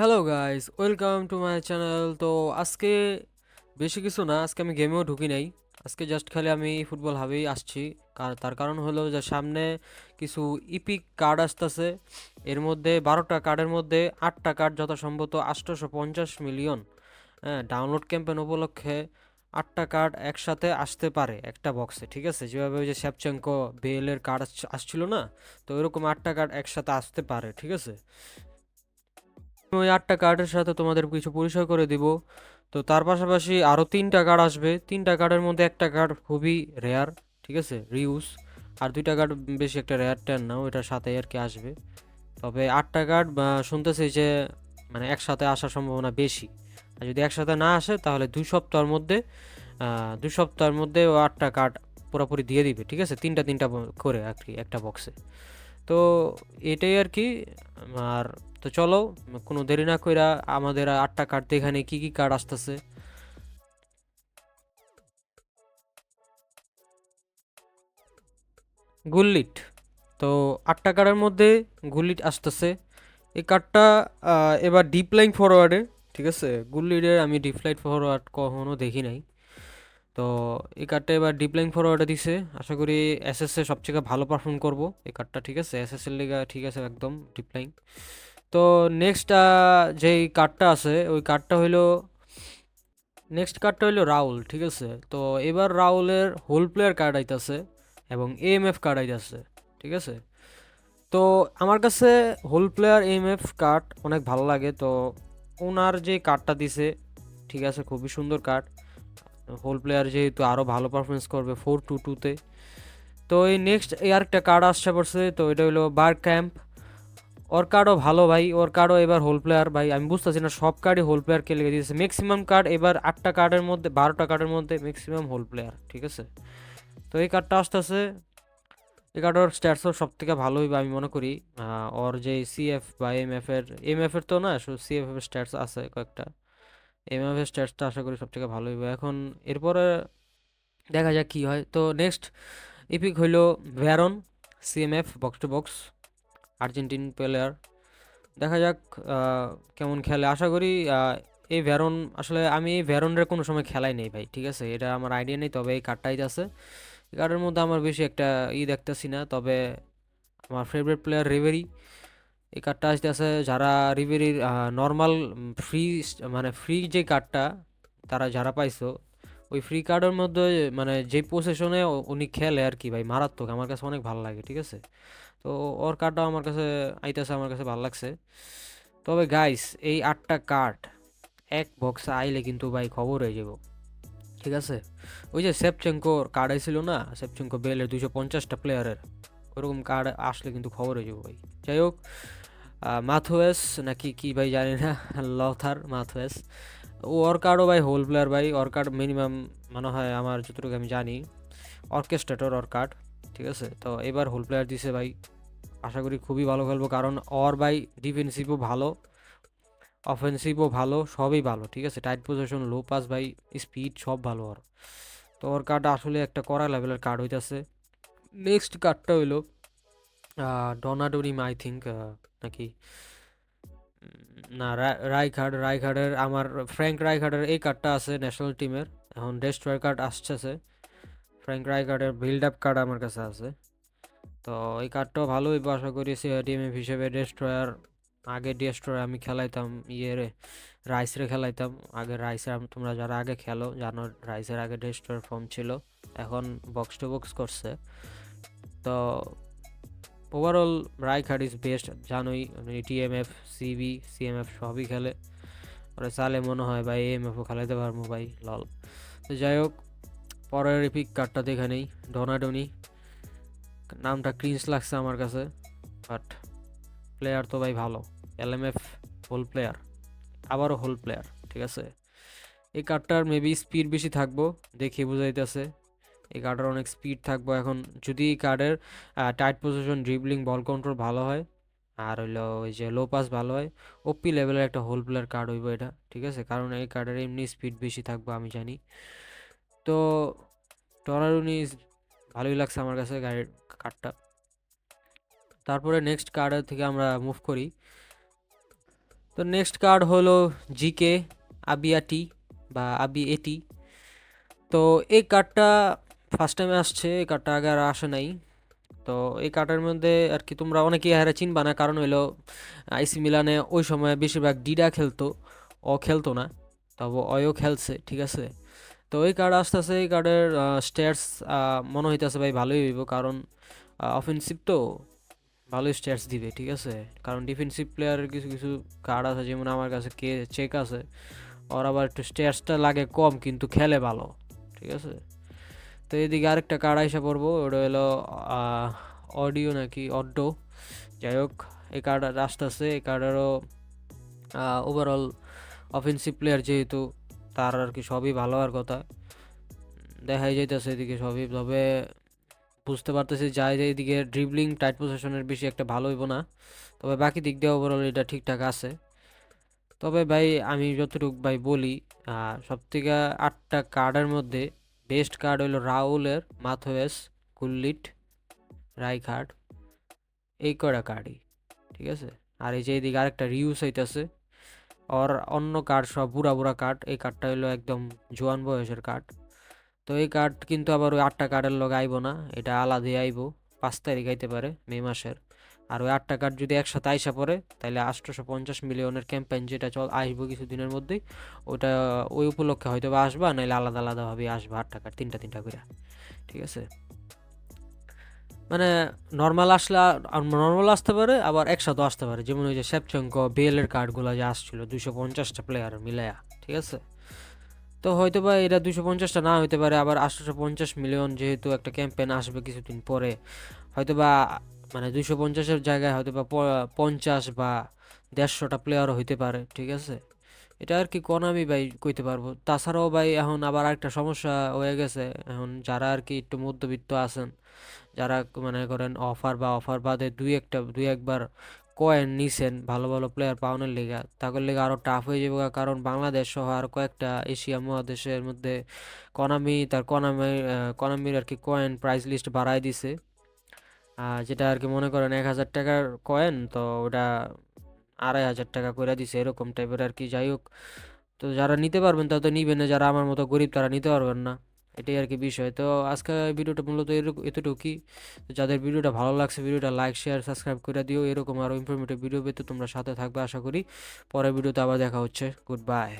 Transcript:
Hello guys, welcome to my channel. তো আজকে বেশি কিছু না, আজকে আমি গেমেও ঢুকি নাই। আজকে জাস্ট খালি আমি ফুটবল হাবেই আসছি। তার কারণ হলো যে সামনে কিছু ইপিক কার্ড আসতেছে। এর মধ্যে 12টা কার্ডের মধ্যে 8টা কার্ড যথাসম্ভবত 850 মিলিয়ন ডাউনলোড ক্যাম্পেন উপলক্ষে 8টা কার্ড একসাথে আসতে পারে একটা বক্সে। ঠিক আছে, যেভাবে ওই যে শ্যাপচেঙ্কো বেলের কার্ড আসছিল না, তো এরকম 8টা কার্ড একসাথে আসতে পারে। ঠিক আছে, ওই 8টা কার্ডের সাথে তোমাদের কিছু পরিচয় করে দিব। তো তার পাশাপাশি আরও 3টা কার্ড আসবে। 3টা কার্ডের মধ্যে একটা কার্ড খুবই রেয়ার, ঠিক আছে, রিউজ। আর 2টা কার্ড বেশি একটা রেয়ার টেন না, ওইটার সাথে আর কি আসবে। তবে 8টা কার্ড শুনতেছি যে মানে একসাথে আসার সম্ভাবনা বেশি। আর যদি একসাথে না আসে তাহলে 2 সপ্তাহের মধ্যে ও 8টা কার্ড পুরোপুরি দিয়ে দিবে। ঠিক আছে, তিনটা তিনটা করে আর কি একটা বক্সে। তো এটাই আর কি। আর তো চলো, কোনো দেরি না কইরা আমাদের 8টা কার্ড এখানে কি কি কার্ড আসতেছে। গুল্লিট। তো 8টা কার্ডের মধ্যে গুল্লিট আসতেছে। এই কার্ডটা এবার ডিপ লাইন ফরওয়ার্ডে। ঠিক আছে, গুল্লিটের আমি ডিপ লাইন ফরওয়ার্ড কখনো দেখি নাই। তো এই কার্ডটা এবার ডিপ লাইন ফরওয়ার্ডে দিছে। আশা করি এসএস এ সবচেয়ে ভালো পারফর্ম করব এই কার্ডটা। ঠিক আছে, এসএস এর লিগা ঠিক আছে একদম ডিপ লাইন। তো নেক্সট যেই কার্ডটা আছে ওই কার্ডটা হইলো রাউল। ঠিক আছে, তো এবার রাউলের হোল প্লেয়ার কার্ড আইতাছে এবং এএমএফ কার্ড আইতাছে। ঠিক আছে, তো আমার কাছে হোল প্লেয়ার এএমএফ কার্ড অনেক ভালো লাগে। তো ওনার যে কার্ডটা দিছে, ঠিক আছে, খুবই সুন্দর কার্ড। হোল প্লেয়ার যেহেতু আরও ভালো পারফরমেন্স করবে 4-2-2-তে। তো এই নেক্সট এই আরেকটা কার্ড আসছে পড়ছে, তো এটা হলো বার ক্যাম্প। ওর কার্ডও ভালো ভাই, ওর কার্ডও এবার হোল প্লেয়ার ভাই। আমি বুঝতেছি না সব কার্ডই হোল প্লেয়ারকে লেগে দিয়েছে। ম্যাক্সিমাম কার্ড এবার 8টা কার্ডের মধ্যে 12টা কার্ডের মধ্যে ম্যাক্সিমাম হোল প্লেয়ার। ঠিক আছে, তো এই কার্ডটা আসতেছে। এই কার্ডের স্ট্যাটসও সব থেকে ভালোই বা আমি মনে করি। ওর যে সিএফ বা এম এফ এর তো না, সিএফ এর স্ট্যাটস আছে কয়েকটা। এমএফ এর স্ট্যাটসটা আশা করি সব থেকে ভালোই হবে এখন। এরপরে দেখা যাক কি হয়। তো নেক্সট ইপিক হইলো Varane, CMF box to box, Argentine player. দেখা যাক কেমন খেলে। আশা করি এই ভ্যারন, আসলে আমি এই ভ্যারনের কোনো সময় খেলাই নেই ভাই। ঠিক আছে, এটা আমার আইডিয়া নেই, তবে এই কার্ডটাই আছে। এই কার্ডের মধ্যে আমার বেশি একটা দেখতেছি না, তবে আমার ফেভারিট প্লেয়ার রিবেরি। এই কার্ডটা আসতেছে যারা রিবেরির নর্মাল ফ্রি, মানে ফ্রি যে কার্ডটা তারা যারা পাইছো, ওই ফ্রি কার্ডের মধ্যে মানে যে পজিশনে উনি খেলে আর কি ভাই, মারাত্মক। আমার কাছে অনেক ভালো লাগে। ঠিক আছে, তো ওর কার্ডটাও আমার কাছে আইতেছে, আমার কাছে ভালো লাগছে। তবে গাইস, এই 8টা কার্ড এক বক্সে আইলে কিন্তু ভাই খবর হয়ে যাব। ঠিক আছে, ওই যে সেপচেঙ্কোর কার্ড আইছিল না, সেপচেঙ্কো বেলের 250টা প্লেয়ারের, ওরকম কার্ড আসলে কিন্তু খবর হয়ে যাবো ভাই। যাই হোক, মাথোয়েস নাকি কি ভাই জানি না, লথার মাথোয়েস। ওর কার্ডও ভাই হোল প্লেয়ার ভাই। ওর কার্ড মিনিমাম মনে হয় আমার যতটুকু আমি জানি অর্কেস্ট্রেটর ওর কার্ড। ঠিক আছে, তো এবার হোল প্লেয়ার দিছে ভাই। আশা করি খুবই ভালো খেলবো, কারণ ওর ভাই ডিফেন্সিভও ভালো, অফেন্সিভও ভালো, সবই ভালো। ঠিক আছে, টাইট পজিশন, লো পাস ভাই, স্পিড সব ভালো ওর। তো ওর কার্ড আসলে একটা কড়া লেভেলের কার্ড হইতাছে। নেক্সট কার্ডটা হইলো ডনাডোরিম আই থিঙ্ক, নাকি না, রাইকার্ডের আমার ফ্র্যাঙ্ক রাইকার্ডের এই কার্ডটা আছে ন্যাশনাল টিমের। এখন ডেস্ট্রয়ার কার্ড আসছে। ফ্র্যাঙ্ক রাইকার্ডের বিল্ড আপ কার্ড আমার কাছে আছে। তো এই কার্ডটাও ভালোই আশা করি ডিএমএফ হিসেবে। ডেস্ট্রয়ার, আগে ডেস্ট্রয়ার আমি খেলাইতাম ইয়ে রে, রাইসরে খেলাইতাম আগে। রাইসের তোমরা যারা আগে খেলো জানো, রাইসের আগে ডেস্ট্রয়ার ফর্ম ছিল, এখন বক্স টু বক্স করছে। তো ওভারঅল রাইকার্ড ইজ বেস্ট, জানোই। টিএমএফ, সিবি, সিএমএফ সবই খেলে। ওরা চালে মনে হয় ভাই এএমএফও খেলাইতে পারবো ভাই, লল। তো যাই হোক, পরের এপিক কার্ডটা দেখে নেই। ডোনাডোনি, নামটা ক্রিঞ্জ লাগছে আমার কাছে, বাট প্লেয়ার তো ভাই ভালো। এলএমএফ হোল প্লেয়ার, আবারও হোল প্লেয়ার। ঠিক আছে, এই কার্ডটার মেবি স্পিড বেশি থাকবো, দেখে বুঝাইতেছে। এই কার্ডের অনেক স্পিড থাকবো এখন। যদি এই কার্ডের tight position, dribbling, ball control ভালো হয়, আর হইলো ওই যে লো পাস ভালো হয়, ওপি লেভেলের একটা হোল প্লেয়ার কার্ড হইব এটা। ঠিক আছে, কারণ এই কার্ডের এমনি স্পিড বেশি থাকবো আমি জানি। তো টরারুনি ভালোই লাগছে আমার কাছে গাড়ির কার্ডটা। তারপরে নেক্সট কার্ডের থেকে আমরা মুভ করি। তো নেক্সট কার্ড হলো জিকে আবিয়াটি বা আবি এটি। তো এই কার্ডটা ফার্স্ট টাইমে আসছে, এই কার্ডটা আগে আর আসে নাই। তো এই কার্ডের মধ্যে আর কি তোমরা অনেকেই হারে চিনবা না, কারণ হইলো আইসি মিলানে ওই সময় বেশিরভাগ ডিডা খেলতো, ও খেলতো না, তবে অয়ও খেলছে, ঠিক আছে। তো এই কার্ড আসতেছে, এই কার্ডের স্ট্যাটস মনে হইতেছে ভাই ভালোই হইব, কারণ অফেন্সিভ তো ভালোই স্ট্যাটস দিবে, ঠিক আছে। কারণ ডিফেন্সিভ প্লেয়ারের কিছু কিছু কার্ড আছে, যেমন আমার কাছে কে চেক আছে, ওর আবার একটু স্ট্যাটসটা লাগে কম কিন্তু খেলে ভালো, ঠিক আছে। তো এদিকে আরেকটা কার্ড আইসা পড়বো, ওটা হলো অডিও নাকি অড্ডো, যাই হোক এই কার্ড আসতেছে। এই কার্ডেরও ওভারঅল অফেন্সিভ প্লেয়ার যেহেতু, তার আর কি সবই ভালো হওয়ার কথা দেখাই যাইতেছে এদিকে সবই, তবে বুঝতে পারতেছি যাই যে এইদিকে ড্রিবলিং টাইট পজিশনের বেশি একটা ভালো হইব না, তবে বাকি দিক দিয়ে ওভারঅল এটা ঠিকঠাক আছে। তবে ভাই আমি যতটুকু ভাই বলি, সব থেকে 8টা কার্ডের মধ্যে বেস্ট কার্ড হলো রাউলের মাথোয়েস, গুল্লিট, রাইখার্ড, এই কয়টা কার্ডই, ঠিক আছে। আর এই যে এইদিকে আরেকটা রিউস হইতেছে, আর অন্য কার্ড সব বুড়া বুড়া কার্ড, এই কার্ডটা হলো একদম জোয়ান বয়সের কার্ড। তো এই কার্ড কিন্তু আবার ওই 8টা কার্ডের লগে আইব না, এটা আলাদাই আইব, 5 তারিখ আইতে পারে মে মাসের। আর ওই 8টা কার্ড যদি একসাথে আইসা পড়ে, তাহলে 850 মিলিয়নের ক্যাম্পেইন যেটা আসবো কিছুদিনের মধ্যেই, ওটা ওই উপলক্ষে হয়তো বা আসবা, নাহলে আলাদা আলাদাভাবে আসবে 8টা কার্ড, তিনটা তিনটা করে, ঠিক আছে। মানে নর্মাল আসলে নর্মাল আসতে পারে, আবার একসাথে আসতে পারে, যেমন ওই যে শেপচেঙ্কো বেলের কার্ডগুলো যে আসছিল 250টা প্লেয়ার মিলায়া, ঠিক আছে। তো হয়তো বা এটা 250টা না হইতে পারে, আবার 850 মিলিয়ন যেহেতু একটা ক্যাম্পেইন আসবে কিছুদিন পরে, হয়তো বা মানে 250-এর জায়গায় হয়তো বা 50 বা 150টা প্লেয়ারও হইতে পারে, ঠিক আছে। এটা আর কি কোনামি ভাই কইতে পারবো। তাছাড়াও ভাই এখন আবার একটা সমস্যা হয়ে গেছে, এখন যারা আর কি একটু মধ্যবিত্ত আছেন, যারা মনে করেন অফার বা অফার বাদে দুই একবার কয়েন নিছেন ভালো ভালো প্লেয়ার পাওয়ানোর লিগা, তাদের লিগা আরো টাফ হয়ে যাবে, কারণ বাংলাদেশ সহ আর কয়েকটা এশিয়া মহাদেশের মধ্যে কনামির আর কি কয়েন প্রাইস লিস্ট বাড়ায় দিছে। যেটা আর কি মনে করেন 1,000 টাকার কয়েন, তো ওটা 2,500 টাকা করে দিছে, এরকম টাইপের আর কি। যাই হোক, তো যারা নিতে পারবেন তারা তো নিবেন না, যারা আমার মতো গরিব তারা নিতে পারবেন না, এটাই আর কি বিষয়। তো আজকে ভিডিওটা মূলত এতটুকুই। তো যাদের ভিডিওটা ভালো লাগছে, ভিডিওটা লাইক শেয়ার সাবস্ক্রাইব করে দিও, এরকম আরও ইনফরমেটিভ ভিডিও পেতে তোমরা সাথে থাকবে আশা করি। পরের ভিডিওতে আবার দেখা হচ্ছে, গুড বাই।